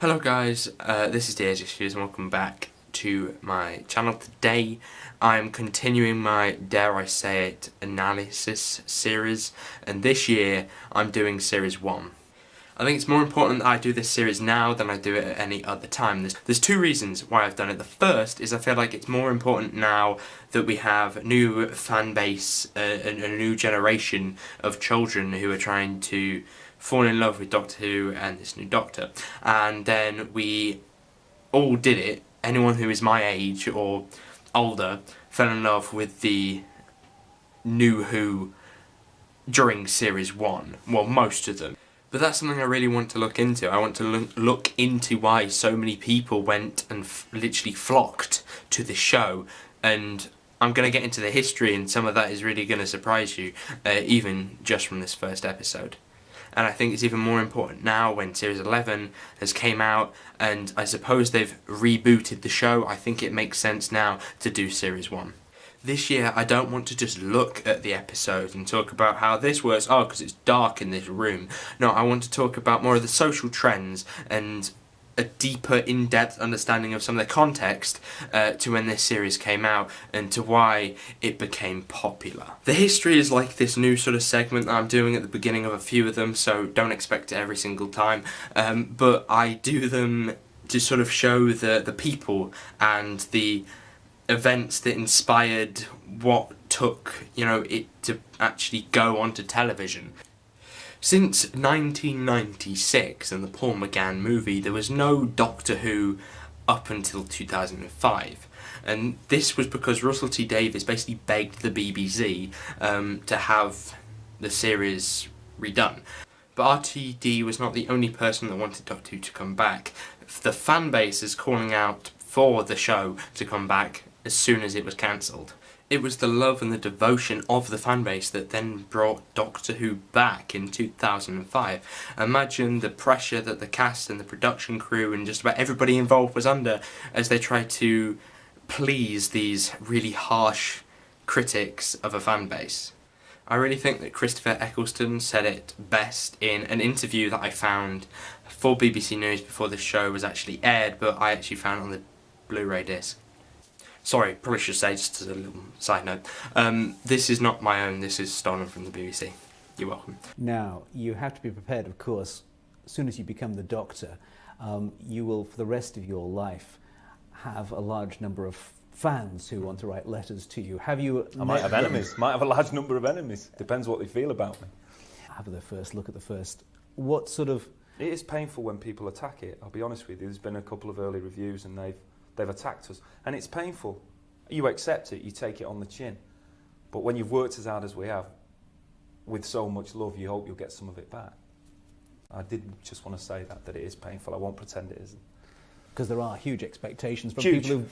Hello guys, this is DJShooz and welcome back to my channel. Today I'm continuing my, dare I say it, analysis series, and this year I'm doing series 1. I think it's more important that I do this series now than I do it at any other time. There's two reasons why I've done it. The first is I feel like it's more important now that we have a new fan base, a new generation of children who are trying to fall in love with Doctor Who and this new Doctor. And then we all did it. Anyone who is my age or older fell in love with the new Who during series 1. Well, most of them. But that's something I really want to look into. I want to look into why so many people went and literally flocked to the show. And I'm going to get into the history, and some of that is really going to surprise you, even just from this first episode. And I think it's even more important now when Series 11 has came out, and I suppose they've rebooted the show. I think it makes sense now to do Series 1. This year, I don't want to just look at the episode and talk about how this works, because it's dark in this room. No, I want to talk about more of the social trends and a deeper, in-depth understanding of some of the context to when this series came out and to why it became popular. The history is like this new sort of segment that I'm doing at the beginning of a few of them, so don't expect it every single time, but I do them to sort of show the people and the events that inspired what took, it to actually go onto television. Since 1996 and the Paul McGann movie, there was no Doctor Who up until 2005. And this was because Russell T Davies basically begged the BBC to have the series redone. But RTD was not the only person that wanted Doctor Who to come back. The fan base is calling out for the show to come back as soon as it was cancelled. It was the love and the devotion of the fanbase that then brought Doctor Who back in 2005. Imagine the pressure that the cast and the production crew and just about everybody involved was under as they tried to please these really harsh critics of a fanbase. I really think that Christopher Eccleston said it best in an interview that I found for BBC News before the show was actually aired, but I actually found it on the Blu-ray disc. Sorry, probably should say, just as a little side note, this is not my own, this is stolen from the BBC. You're welcome. Now, you have to be prepared, of course, as soon as you become the Doctor, you will, for the rest of your life, have a large number of fans who want to write letters to you. Have you... I might have enemies, might have a large number of enemies. Depends what they feel about me. Have the first look at the first. What sort of... It is painful when people attack it, I'll be honest with you. There's been a couple of early reviews and they've attacked us, and it's painful. You accept it, you take it on the chin, but when you've worked as hard as we have with so much love, you hope you'll get some of it back. I did just want to say that it is painful. I won't pretend it isn't, because there are huge expectations from huge. people who,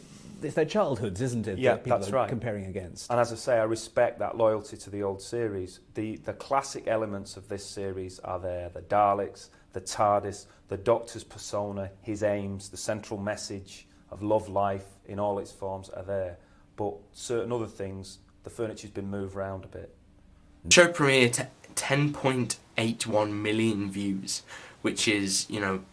it's their childhoods, isn't it? Yeah, that people that's are right. Comparing against. And as I say, I respect that loyalty to the old series. The classic elements of this series are there: the Daleks, the TARDIS, the Doctor's persona, his aims, the central message of love life in all its forms are there, but certain other things, the furniture's been moved around a bit. The show premiered 10.81 million views, which is,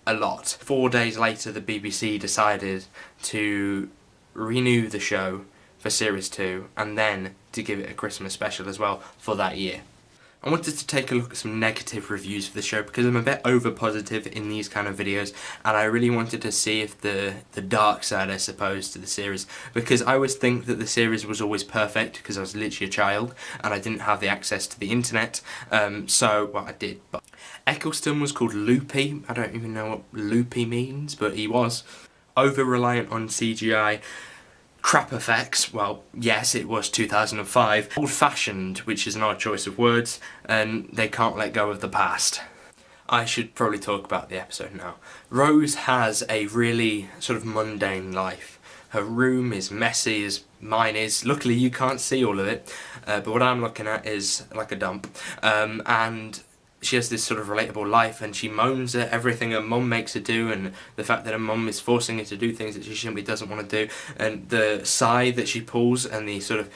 a lot. 4 days later, the BBC decided to renew the show for Series 2 and then to give it a Christmas special as well for that year. I wanted to take a look at some negative reviews for the show because I'm a bit over-positive in these kind of videos, and I really wanted to see if the dark side, I suppose, to the series, because I always think that the series was always perfect because I was literally a child and I didn't have the access to the internet, well, I did, but Eccleston was called loopy. I don't even know what loopy means, but he was over-reliant on CGI. Crap effects, well, yes, it was 2005. Old-fashioned, which is an odd choice of words, and they can't let go of the past. I should probably talk about the episode now. Rose has a really sort of mundane life. Her room is messy as mine is. Luckily, you can't see all of it, but what I'm looking at is like a dump. And she has this sort of relatable life, and she moans at everything her mum makes her do, and the fact that her mum is forcing her to do things that she simply doesn't want to do, and the sigh that she pulls, and the sort of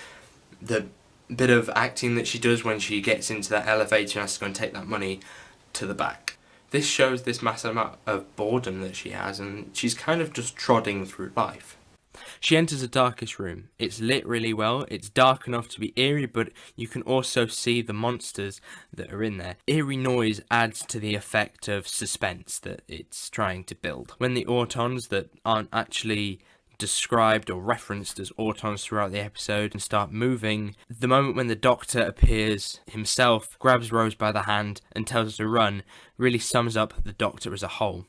the bit of acting that she does when she gets into that elevator and has to go and take that money to the back. This shows this massive amount of boredom that she has, and she's kind of just trotting through life. She enters the darkest room. It's lit really well. It's dark enough to be eerie, but you can also see the monsters that are in there. Eerie noise adds to the effect of suspense that it's trying to build. When the Autons that aren't actually described or referenced as Autons throughout the episode and start moving, the moment when the Doctor appears himself, grabs Rose by the hand and tells her to run, really sums up the Doctor as a whole.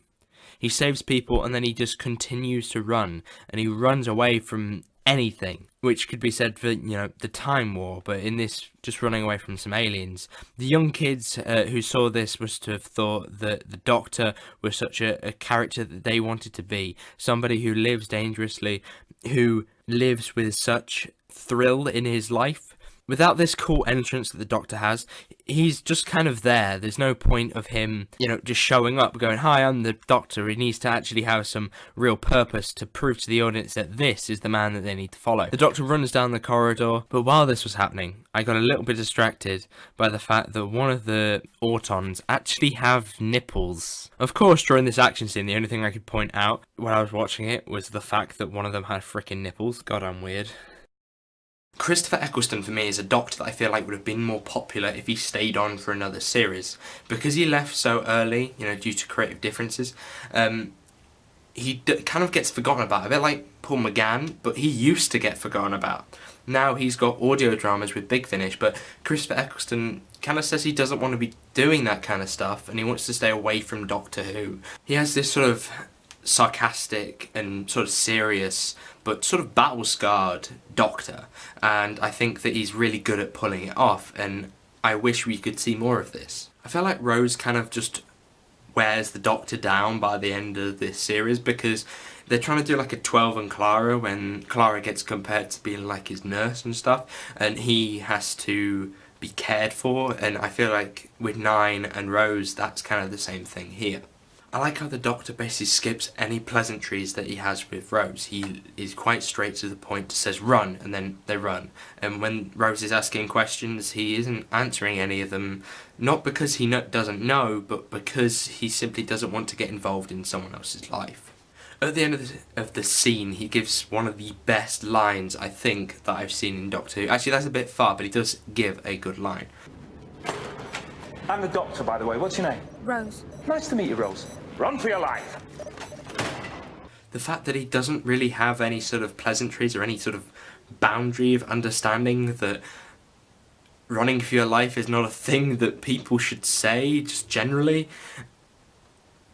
He saves people and then he just continues to run, and he runs away from anything, which could be said for, you know, the Time War, but in this, just running away from some aliens. The young kids who saw this must have thought that the Doctor was such a character that they wanted to be, somebody who lives dangerously, who lives with such thrill in his life. Without this cool entrance that the Doctor has, he's just kind of there. There's no point of him, you know, just showing up, going, "Hi, I'm the Doctor." He needs to actually have some real purpose to prove to the audience that this is the man that they need to follow. The Doctor runs down the corridor, but while this was happening, I got a little bit distracted by the fact that one of the Autons actually have nipples. Of course, during this action scene, the only thing I could point out when I was watching it was the fact that one of them had frickin' nipples. God, I'm weird. Christopher Eccleston for me is a Doctor that I feel like would have been more popular if he stayed on for another series. Because he left so early, you know, due to creative differences, he kind of gets forgotten about, a bit like Paul McGann, but he used to get forgotten about. Now he's got audio dramas with Big Finish, but Christopher Eccleston kind of says he doesn't want to be doing that kind of stuff, and he wants to stay away from Doctor Who. He has this sort of sarcastic and sort of serious but sort of battle-scarred Doctor, and I think that he's really good at pulling it off, and I wish we could see more of this. I feel like Rose kind of just wears the Doctor down by the end of this series, because they're trying to do like a 12 and Clara, when Clara gets compared to being like his nurse and stuff, and he has to be cared for, and I feel like with 9 and Rose that's kind of the same thing here. I like how the Doctor basically skips any pleasantries that he has with Rose. He is quite straight to the point, says run, and then they run. And when Rose is asking questions, he isn't answering any of them, not because he doesn't know, but because he simply doesn't want to get involved in someone else's life. At the end of the scene, he gives one of the best lines, I think, that I've seen in Doctor Who. Actually, that's a bit far, but he does give a good line. I'm the Doctor, by the way. What's your name? Rose. Nice to meet you, Rose. Run for your life. The fact that he doesn't really have any sort of pleasantries or any sort of boundary of understanding that running for your life is not a thing that people should say, just generally,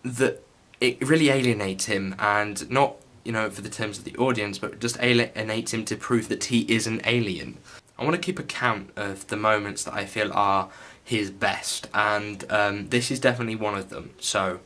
that it really alienates him, and not, you know, for the terms of the audience, but just alienates him to prove that he is an alien. I want to keep a count of the moments that I feel are his best, and this is definitely one of them. So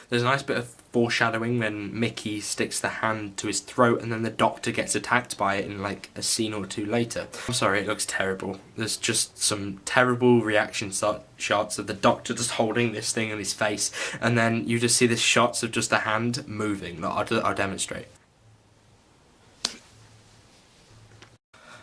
there's a nice bit of foreshadowing when Mickey sticks the hand to his throat and then the Doctor gets attacked by it in like a scene or two later. I'm sorry, it looks terrible. There's just some terrible reaction shots of the Doctor just holding this thing on his face, and then you just see the shots of just the hand moving. I'll demonstrate.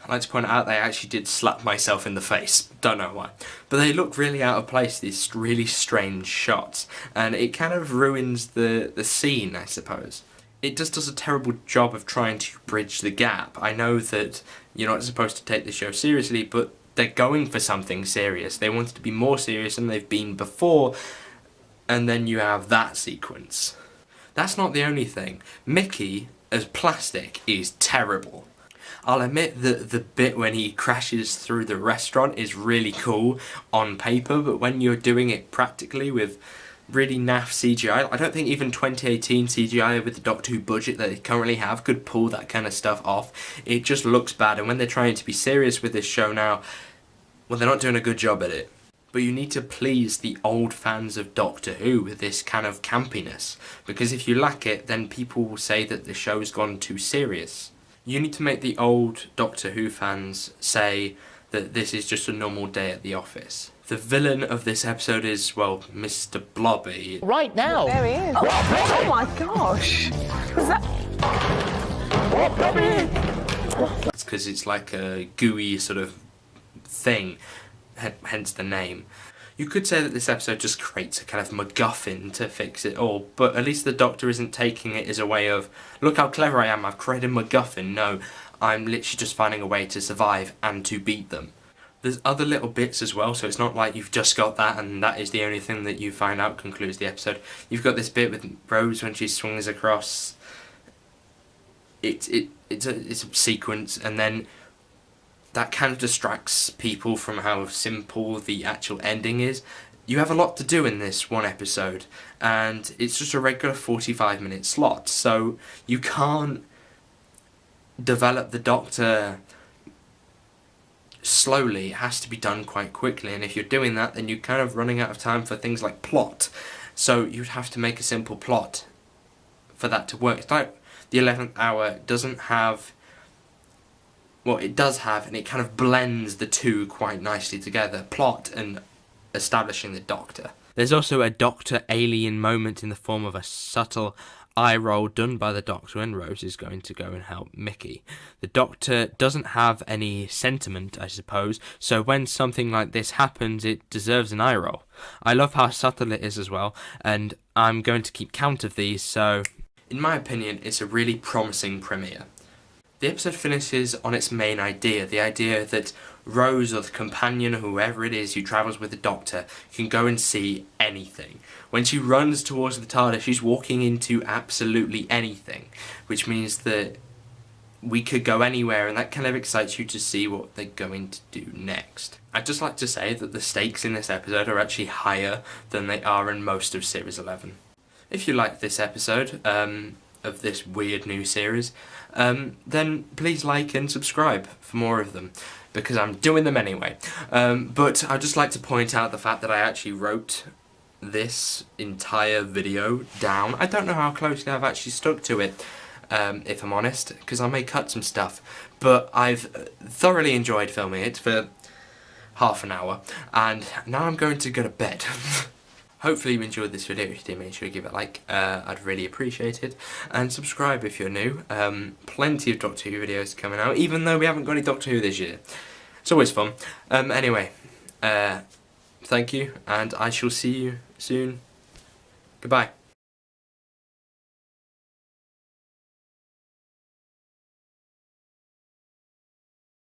I'd like to point out they actually did slap myself in the face, don't know why. But they look really out of place, these really strange shots, and it kind of ruins the scene, I suppose. It just does a terrible job of trying to bridge the gap. I know that you're not supposed to take the show seriously, but they're going for something serious. They want it to be more serious than they've been before, and then you have that sequence. That's not the only thing. Mickey, as plastic, is terrible. I'll admit that the bit when he crashes through the restaurant is really cool on paper, but when you're doing it practically with really naff CGI, I don't think even 2018 CGI with the Doctor Who budget that they currently have could pull that kind of stuff off. It just looks bad, and when they're trying to be serious with this show now, well, they're not doing a good job at it. But you need to please the old fans of Doctor Who with this kind of campiness, because if you lack it, then people will say that the show's gone too serious. You need to make the old Doctor Who fans say that this is just a normal day at the office. The villain of this episode is, well, Mr. Blobby. Right now. There he is. Oh my gosh. Was that... It's because it's like a gooey sort of thing, hence the name. You could say that this episode just creates a kind of MacGuffin to fix it all, but at least the Doctor isn't taking it as a way of, look how clever I am, I've created a MacGuffin. No, I'm literally just finding a way to survive and to beat them. There's other little bits as well, so it's not like you've just got that and that is the only thing that you find out concludes the episode. You've got this bit with Rose when she swings across. It's a sequence, and then that kind of distracts people from how simple the actual ending is. You have a lot to do in this one episode, and it's just a regular 45-minute slot, so you can't develop the Doctor slowly. It has to be done quite quickly, and if you're doing that, then you're kind of running out of time for things like plot. So you'd have to make a simple plot for that to work. It's like the 11th Hour doesn't have... Well, it does have, and it kind of blends the two quite nicely together, plot and establishing the Doctor. There's also a Doctor alien moment in the form of a subtle eye roll done by the Doctor when Rose is going to go and help Mickey. The Doctor doesn't have any sentiment, I suppose, so when something like this happens, it deserves an eye roll. I love how subtle it is as well, and I'm going to keep count of these, so... In my opinion, it's a really promising premiere. The episode finishes on its main idea, the idea that Rose, or the companion, or whoever it is who travels with the Doctor, can go and see anything. When she runs towards the TARDIS, she's walking into absolutely anything, which means that we could go anywhere, and that kind of excites you to see what they're going to do next. I'd just like to say that the stakes in this episode are actually higher than they are in most of Series 11. If you like this episode, of this weird new series, then please like and subscribe for more of them, because I'm doing them anyway. But I'd just like to point out the fact that I actually wrote this entire video down. I don't know how closely I've actually stuck to it, if I'm honest, because I may cut some stuff, but I've thoroughly enjoyed filming it for half an hour, and now I'm going to go to bed. Hopefully you enjoyed this video. If you did, make sure you give it a like, I'd really appreciate it, and subscribe if you're new. Plenty of Doctor Who videos coming out, even though we haven't got any Doctor Who this year. It's always fun. Anyway, thank you, and I shall see you soon. Goodbye.